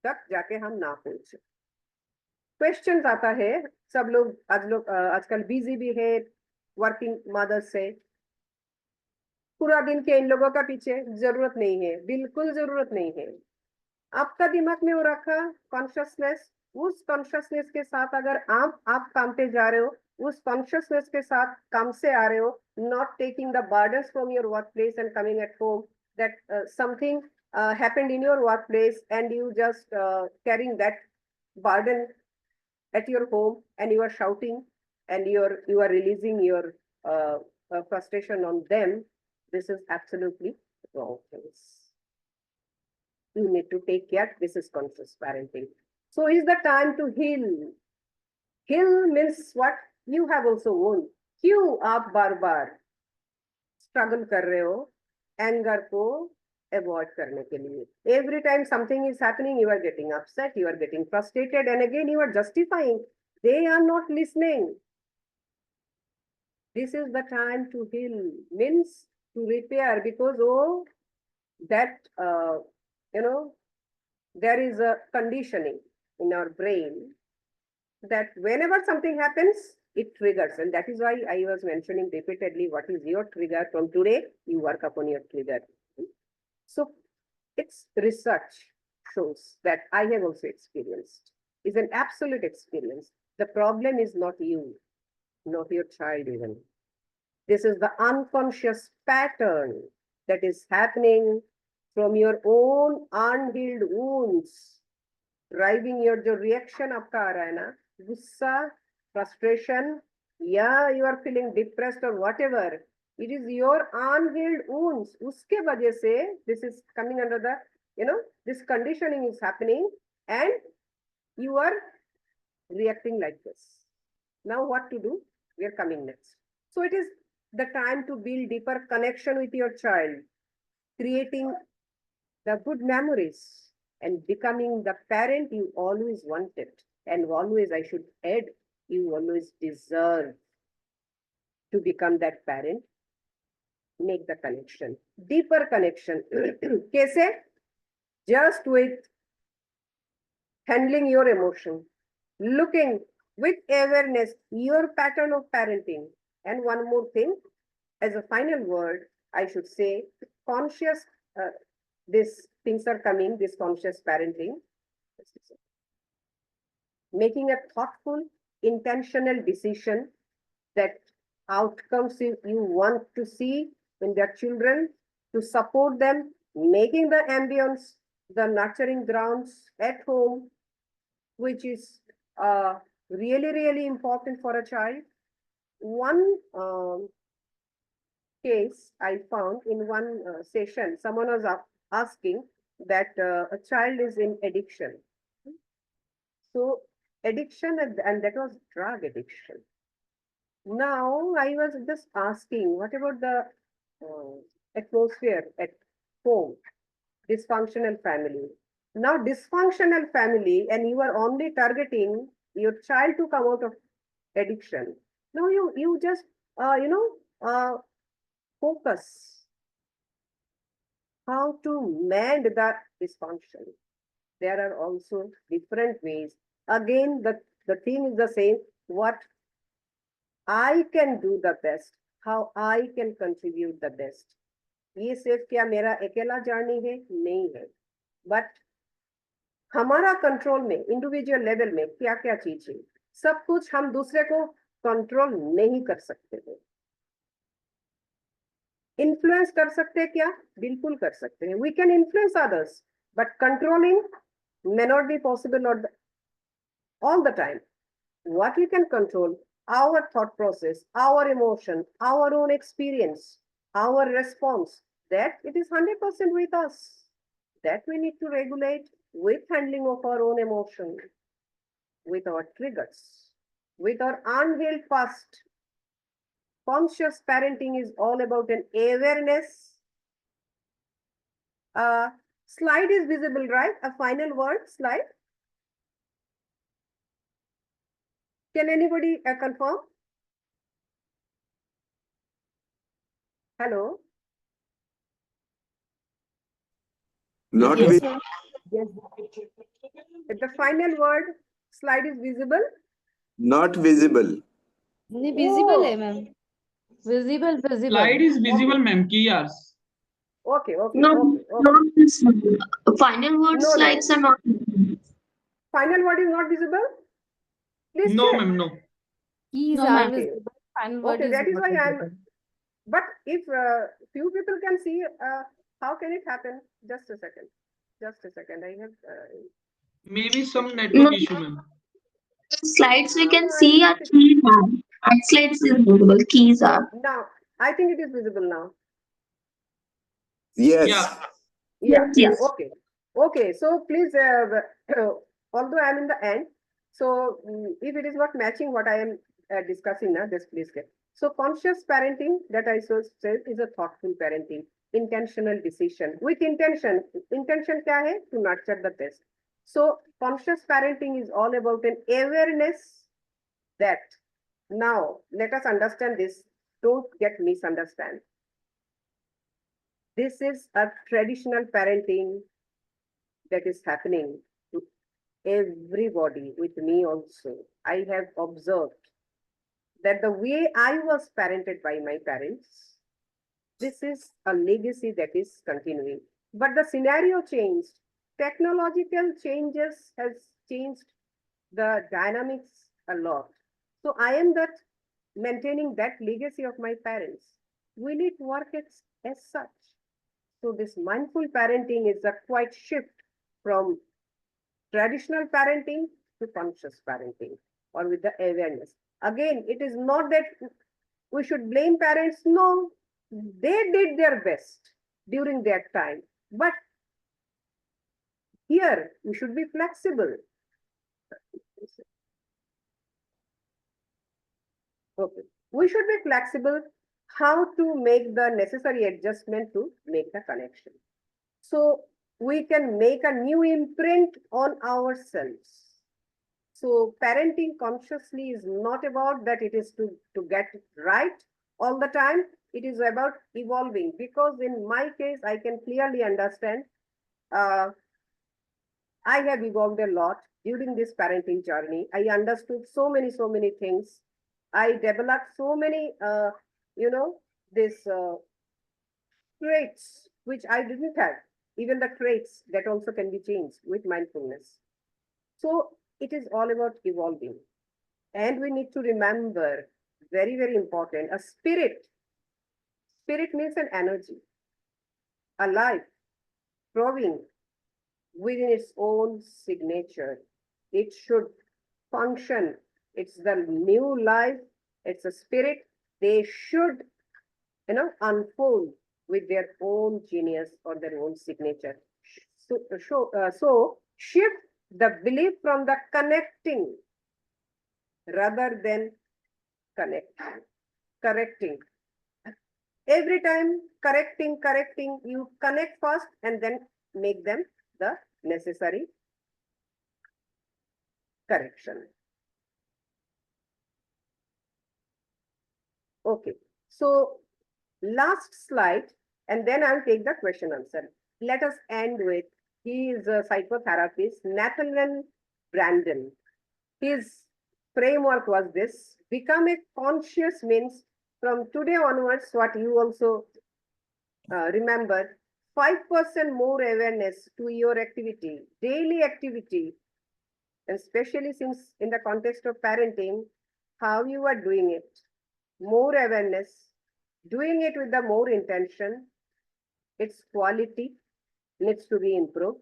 तक जाके हम ना पहुंचे. क्वेश्चन आता है, सब लोग आजकल बिजी भी है, वर्किंग मदर्स से. पूरा दिन के इन लोगों का पीछे जरूरत नहीं है, बिल्कुल जरूरत नहीं है. आपका दिमाग में हो रखा कॉन्शियसनेस, उस कॉन्शियसनेस के साथ अगर आप काम पे जा रहे हो, उस कॉन्शियसनेस के साथ काम से आ रहे हो, not taking the burdens from your work place and coming at home, that something happened in your workplace and you just carrying that burden at your home and you are shouting and you are releasing your frustration on them. This is absolutely wrong things. You need to take care. This is conscious parenting. So is the time to heal. Heal means what? You have also won. क्यों आप बार बार struggle कर रहे हो anger को avoid करने के लिए? Every time something is happening, you are getting upset, you are getting frustrated, and again you are justifying. They are not listening. This is the time to heal, means to repair, because that there is a conditioning in our brain that whenever something happens, it triggers. And that is why I was mentioning repeatedly, what is your trigger? From today, you work upon your trigger. So it's research shows that I have also experienced. It's an absolute experience. The problem is not you, not your child even. This is the unconscious pattern that is happening from your own unhealed wounds. Driving your जो reaction आपका आ रहा है ना, गुस्सा, frustration, yeah, you are feeling depressed or whatever, it is your unhealed wounds. उसके वजह से this is coming under the, this conditioning is happening and you are reacting like this. Now what to do? We are coming next. So it is the time to build deeper connection with your child, creating the good memories and becoming the parent you always wanted, and always, I should add, you always deserve. to become that parent, make the connection, deeper connection. Kaise? Just with handling your emotion, looking with awareness, your pattern of parenting. And one more thing, as a final word, I should say, conscious, these things are coming, this conscious parenting, making a thoughtful, intentional decision that outcomes you want to see in their children, to support them, making the ambience, the nurturing grounds at home, which is really, really important for a child. One case I found in one session, someone was asking that a child is in addiction. So addiction, and that was drug addiction. Now I was just asking, what about the atmosphere at home? Dysfunctional family. Now dysfunctional family, and you are only targeting your child to come out of addiction. Now you just focus how to mend the dysfunction. There are also different ways. Again, the theme is the same. What I can do the best, how I can contribute the best. ये सिर्फ क्या मेरा अकेला journey है? नहीं है. But हमारा control में, इंडिविजुअल लेवल में क्या क्या चीज है, सब कुछ हम दूसरे को कंट्रोल नहीं कर सकते हैं. इन्फ्लुएंस कर सकते हैं क्या? बिल्कुल कर सकते हैं. We can influence others, but controlling may not be possible all the time. What we can control, our thought process, our emotion, our own experience, our response, that it is 100% with us. That we need to regulate with handling of our own emotion, with our triggers, with our unhealed past. Conscious parenting is all about an awareness. Slide is visible, right? A final word, slide. Can anybody confirm? Hello? Not Yes, with, sir. Yes. The final word, slide is visible. not visible. नहीं visible है Oh, ma'am. Visible, Slide visible. is visible, ma'am. Key hours. okay, okay, No, okay, not okay. visible. Final word No, no. slides are not visible. Final word is not visible. Please No, check. ma'am. No. Keys No, are ma'am. Okay, visible. Final word okay. is That is not why I am. visible. But if few people can see, how can it happen? Just a second. Just a second. I have. Maybe some No, network issue, ma'am. slides we can I see are think keys are. And slides is visible. Keys are. now. I think it is visible now. Yes. Yeah. Yeah. Yes. Okay. Okay. So please, although I am in the end, so if it is not matching what I am discussing now, just please get. So conscious parenting that I so said is a thoughtful parenting, intentional decision with intention. Intention क्या है? To nurture the best. So conscious parenting is all about an awareness that now let us understand this. Don't get misunderstand. This is a traditional parenting that is happening to everybody, with me also. I have observed that the way I was parented by my parents, this is a legacy that is continuing. But the scenario changed. Technological changes has changed the dynamics a lot. So I am that maintaining that legacy of my parents. Will it work as such? So this mindful parenting is a quite shift from traditional parenting to conscious parenting, or with the awareness. Again, it is not that we should blame parents. No, they did their best during that time. But here, we should be flexible. Okay. We should be flexible how to make the necessary adjustment to make the connection. So we can make a new imprint on ourselves. So parenting consciously is not about that it is to get it right. all the time. It is about evolving, because in my case, I can clearly understand, I have evolved a lot during this parenting journey. I understood so many things. I developed so many, this traits which I didn't have. Even the traits that also can be changed with mindfulness. So it is all about evolving. And we need to remember, very important, a spirit. Spirit means an energy, alive, growing within its own signature. It should function. It's the new life. It's a spirit. They should, unfold with their own genius or their own signature. So shift the belief from the connecting rather than correcting. Every time correcting, you connect first and then make them the necessary correction. Okay, so last slide, and then I'll take the question answer. Let us end with, he is a psychotherapist, Nathaniel Brandon. His framework was this: become a conscious means from today onwards, what you also remember, 5% more awareness to your activity, daily activity, especially since in the context of parenting, how you are doing it, more awareness, doing it with the more intention, its quality needs to be improved.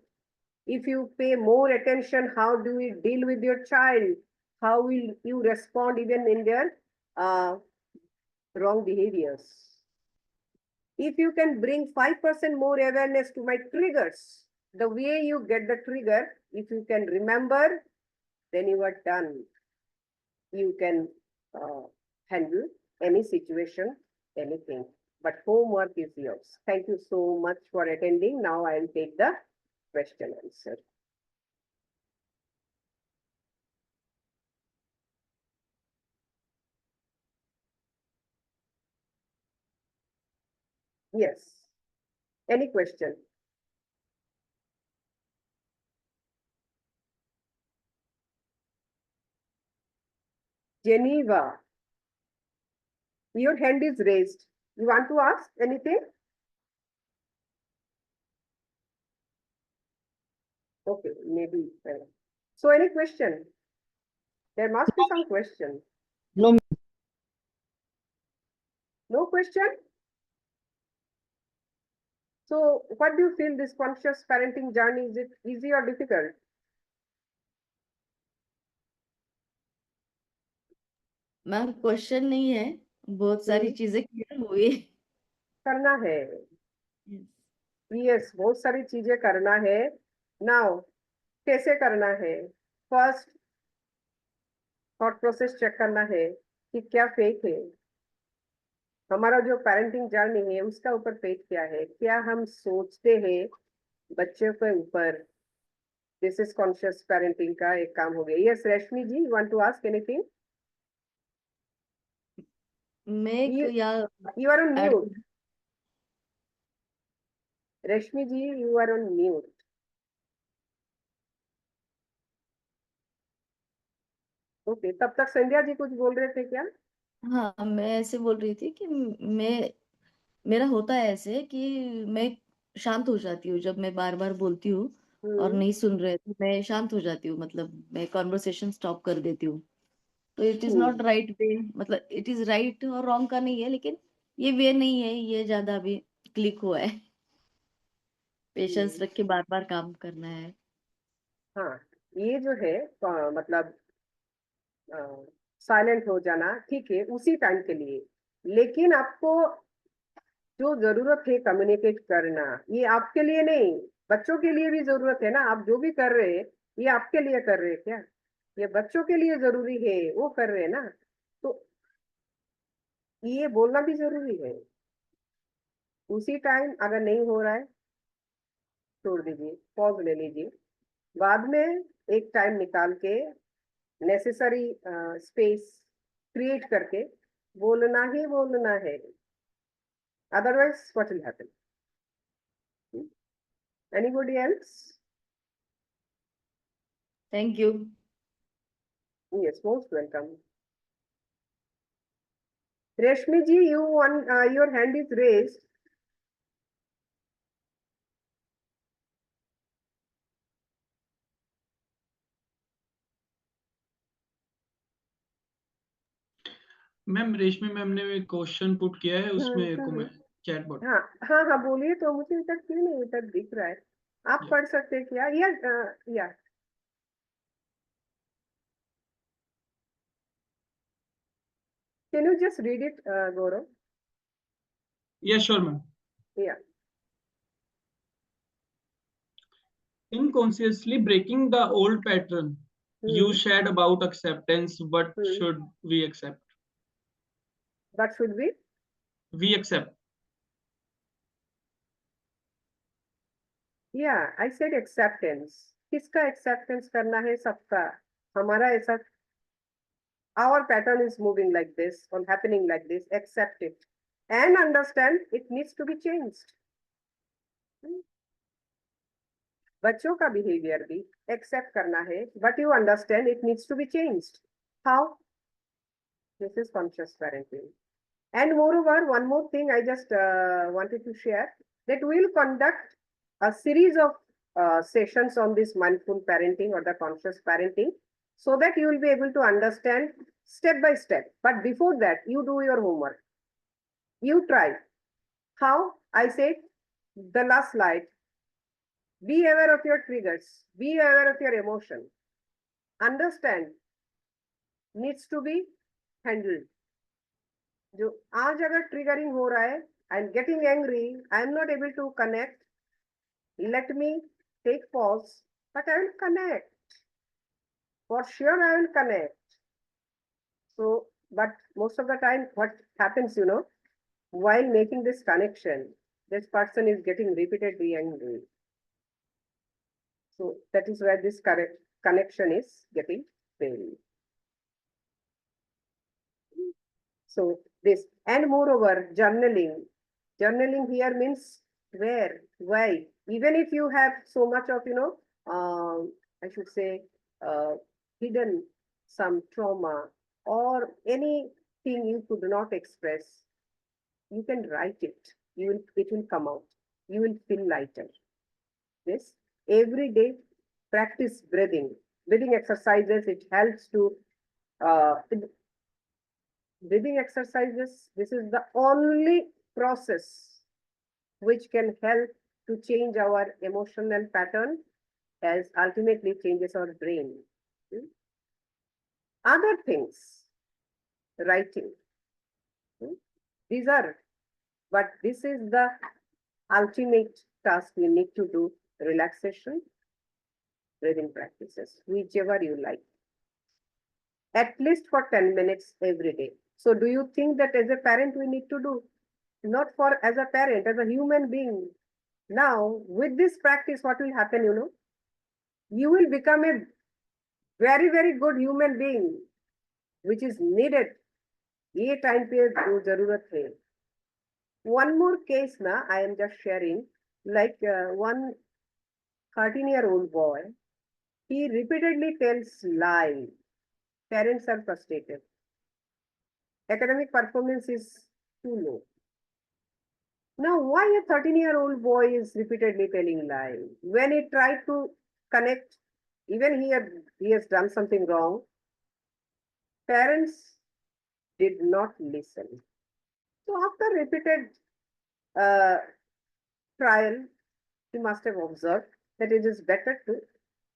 If you pay more attention, how do you deal with your child? How will you respond even in their wrong behaviors? If you can bring 5% more awareness to my triggers, the way you get the trigger, if you can remember, then you are done. You can handle any situation, anything. But homework is yours. Thank you so much for attending. Now I will take the question answer. Yes. Any question? Geneva, your hand is raised. You want to ask anything? Okay, maybe. So any question? There must be some question. No. No question? So what do you feel this conscious parenting journey? Is it easy or difficult? Ma'am question नहीं है, बहुत सारी चीजें clear हुई। करना है। Yes, बहुत सारी चीजें करना है। नाउ कैसे करना है? फर्स्ट थॉट प्रोसेस चेक करना है कि क्या फेक है। हमारा जो पेरेंटिंग जर्नी है उसका ऊपर फेक क्या है, क्या हम सोचते हैं बच्चों के ऊपर। दिस इज कॉन्शियस पेरेंटिंग का एक काम हो गया। Yes Rashmi ji, you want to ask anything? You are on mute. Rashmi ji, you are on mute. Okay, तब तक संध्या जी कुछ बोल रहे थे क्या? हाँ, मैं ऐसे बोल रही थी कि मेरा होता है ऐसे कि मैं शांत हो जाती हूँ जब मैं बार बार बोलती हूँ और नहीं सुन रहे तो मैं शांत हो जाती हूँ, मतलब मैं कॉन्वर्सेशन स्टॉप कर देती हूँ। तो it is not right way, मतलब इट इज राइट और रॉन्ग का नहीं है, लेकिन ये वे नहीं है, ये ज्यादा अभी क्लिक हुआ है। पेशेंस रख के बार बार काम करना है। हाँ, ये जो है मतलब साइलेंट हो जाना ठीक है उसी टाइम के लिए, लेकिन आपको जो जरूरत है कम्युनिकेट करना, ये आपके लिए नहीं, बच्चों के लिए भी जरूरत है ना। आप जो भी कर रहे हैं ये आपके लिए कर रहे हैं क्या? ये बच्चों के लिए जरूरी है, वो कर रहे हैं ना। तो ये बोलना भी जरूरी है। उसी टाइम अगर नहीं हो रहा है छोड़ दीजिए, पॉज ले लीजिए, बाद में एक टाइम निकाल के नेसेसरी स्पेस क्रिएट करके बोलना ही बोलना है. Otherwise, what will happen? Anybody else? Thank you. Yes, most welcome. Reshmi ji, your hand is raised. Ma'am रेशमी मैम ने क्वेश्चन पुट किया है उसमें को मैं चैट बॉट. हाँ हाँ हाँ, बोलिए. तो मुझे अभी तक क्यों नहीं अभी तक दिख रहा है? आप Yeah. पढ़ सकते हैं क्या? या Can you just read it, Gaurav? Yeah, sure, ma'am. Yeah. Unconsciously breaking the old pattern you shared about acceptance. What should we accept? What should we? We accept. Yeah, I said acceptance. किसका acceptance करना है? सबका. हमारा ऐसा, our pattern is moving like this or happening like this. Accept it and understand it needs to be changed. बच्चों का behavior भी accept करना है, but you understand it needs to be changed. How? This is conscious parenting. And moreover, one more thing I just wanted to share, that we will conduct a series of sessions on this mindful parenting or the conscious parenting, so that you will be able to understand step by step. But before that, you do your homework. You try. How? I said the last slide. Be aware of your triggers. Be aware of your emotion. Understand needs to be handled. जो आज अगर triggering हो रहा है, I am getting angry, I am not able to connect, let me take pause, but I will connect, for sure I will connect. So, but most of the time what happens, while making this connection, this person is getting repeatedly angry. So that is where this correct connection is getting failed. So this, and moreover, journaling here means where, why, even if you have so much of, I should say, hidden some trauma or anything you could not express, you can write it. It will come out. You will feel lighter. This every day practice breathing exercises. It helps to breathing exercises. This is the only process which can help to change our emotional pattern, as ultimately changes our brain. Other things, writing. These are, but this is the ultimate task we need to do. Relaxation, breathing practices, whichever you like. At least for 10 minutes every day. So do you think that as a parent we need to do? Not for as a parent, as a human being. Now, with this practice, what will happen, You will become a very, very good human being, which is needed. ये time पे जो जरूरत है. One more case na, I am just sharing, like one 13-year-old boy, he repeatedly tells lie. Parents are frustrated. Academic performance is too low. Now, why a 13-year-old boy is repeatedly telling lie? When he tried to connect, even he has done something wrong, parents did not listen. So after repeated trial, he must have observed that it is better to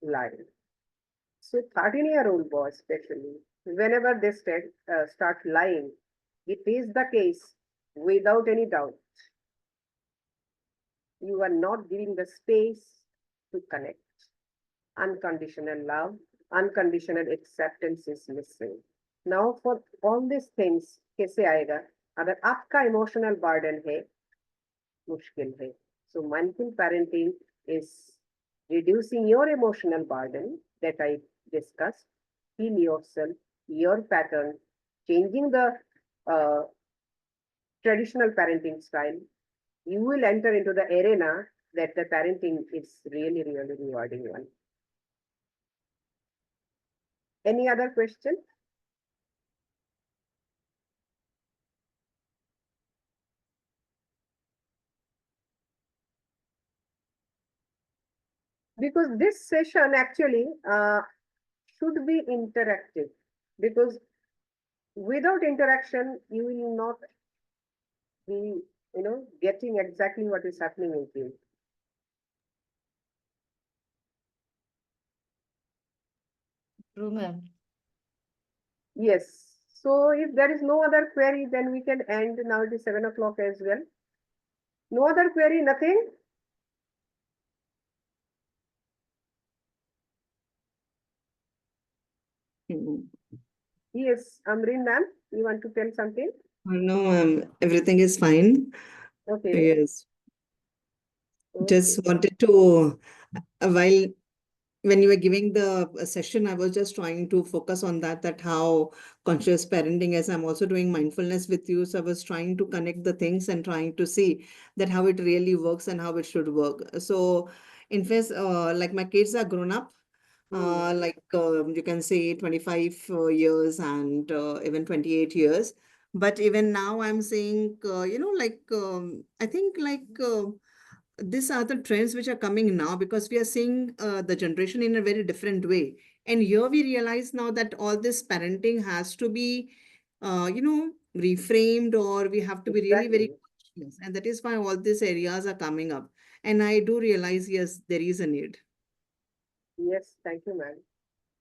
lie. So 13-year-old boy especially, whenever they start lying, it is the case without any doubt. You are not giving the space to connect. Unconditional love, unconditional acceptance is missing. Now for all these things, कैसे आएगा? अगर आपका emotional burden है, मुश्किल है. So mindful parenting is reducing your emotional burden that I discussed. Heal yourself, your pattern, changing the uh, traditional parenting style, you will enter into the arena that the parenting is really, really rewarding one. Any other question? Because this session actually should be interactive, because without interaction, you will not be, getting exactly what is happening with you. True, ma'am. Yes. So if there is no other query, then we can end. Now it is 7 o'clock as well. No other query, nothing? Yes, Amreen ma'am, you want to tell something? No, everything is fine. Okay. Yes, Okay. just wanted to, while when you were giving the session, I was just trying to focus on that how conscious parenting is. I'm also doing mindfulness with you. So I was trying to connect the things and trying to see that how it really works and how it should work. So in fact, like my kids are grown up, like you can say 25 years and even 28 years. But even now I'm saying, I think these are the trends which are coming now because we are seeing the generation in a very different way. And here we realize now that all this parenting has to be, reframed, or we have to be really very Exactly. conscious. And that is why all these areas are coming up. And I do realize, yes, there is a need. Yes, thank you, ma'am.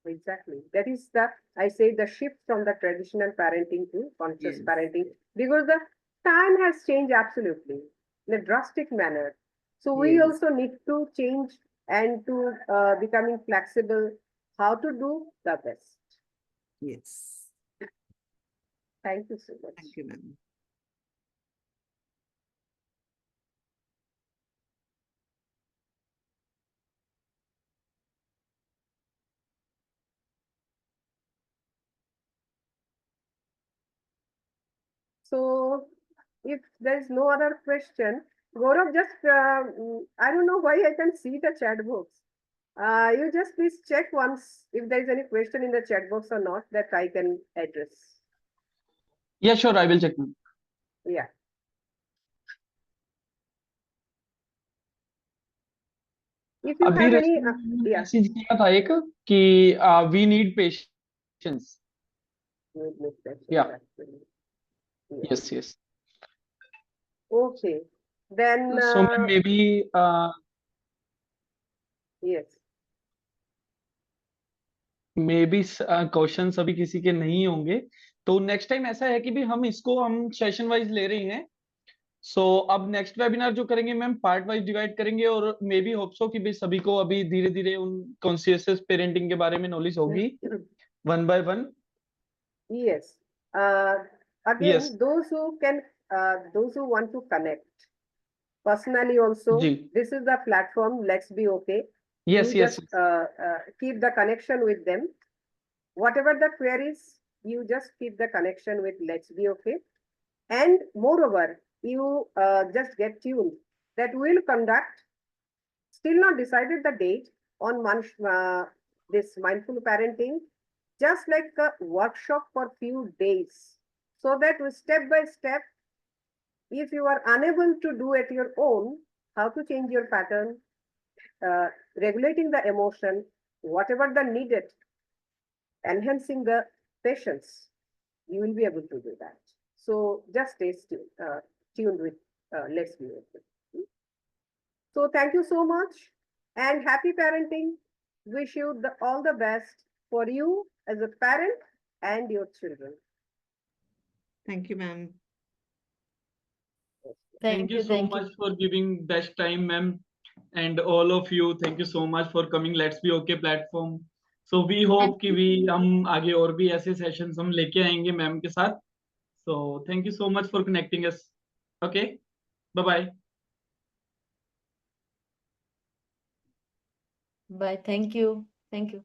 Exactly. That is I say the shift from the traditional parenting to conscious Yes. parenting, because the time has changed absolutely in a drastic manner. So we Yes. also need to change and to becoming flexible, how to do the best. Yes. Thank you so much. Thank you, ma'am. So if there's no other question, Gaurav, just, I don't know why I can see the chat box. You just please check once if there is any question in the chat box or not that I can address. Yeah, sure, I will check. Yeah. If you अभी have any, रश्मि ने yeah. Message किया था एक कि we need patience. Yeah. Yes, yes. Okay. Then, So maybe yes. Questions अभी किसी के नहीं होंगे, तो नेक्स्ट टाइम ऐसा है कि भी हम सेशन वाइज ले रहे हैं. सो अब नेक्स्ट वेबिनार जो करेंगे मैम पार्ट वाइज डिवाइड करेंगे, और मे बी होप सो कि भी सभी को अभी धीरे धीरे उन कॉन्शियस पेरेंटिंग के बारे में नॉलेज होगी one by one. Yes. Again, Yes. those who want to connect personally also, जी. this is the platform. Let's be okay. Yes, You yes. just keep the connection with them. Whatever the queries, you just keep the connection with Let's Be Okay. And moreover, you just get tuned that we'll conduct, still not decided the date, on this mindful parenting, just like a workshop for few days, so that we step by step, if you are unable to do it your own, how to change your pattern, regulating the emotion, whatever the needed, enhancing the patience, you will be able to do that. So just stay tuned with Let's Be Okay. So thank you so much and happy parenting. Wish you all the best for you as a parent and your children. Thank you, ma'am. Thank you so much for giving best time, ma'am, and all of you. Thank you so much for coming. Let's Be Okay platform. So we hope कि भी हम आगे और भी ऐसे sessions हम लेके आएंगे मैम के साथ. So thank you so much for connecting us. Okay. Bye bye. Bye. Thank you. Thank you.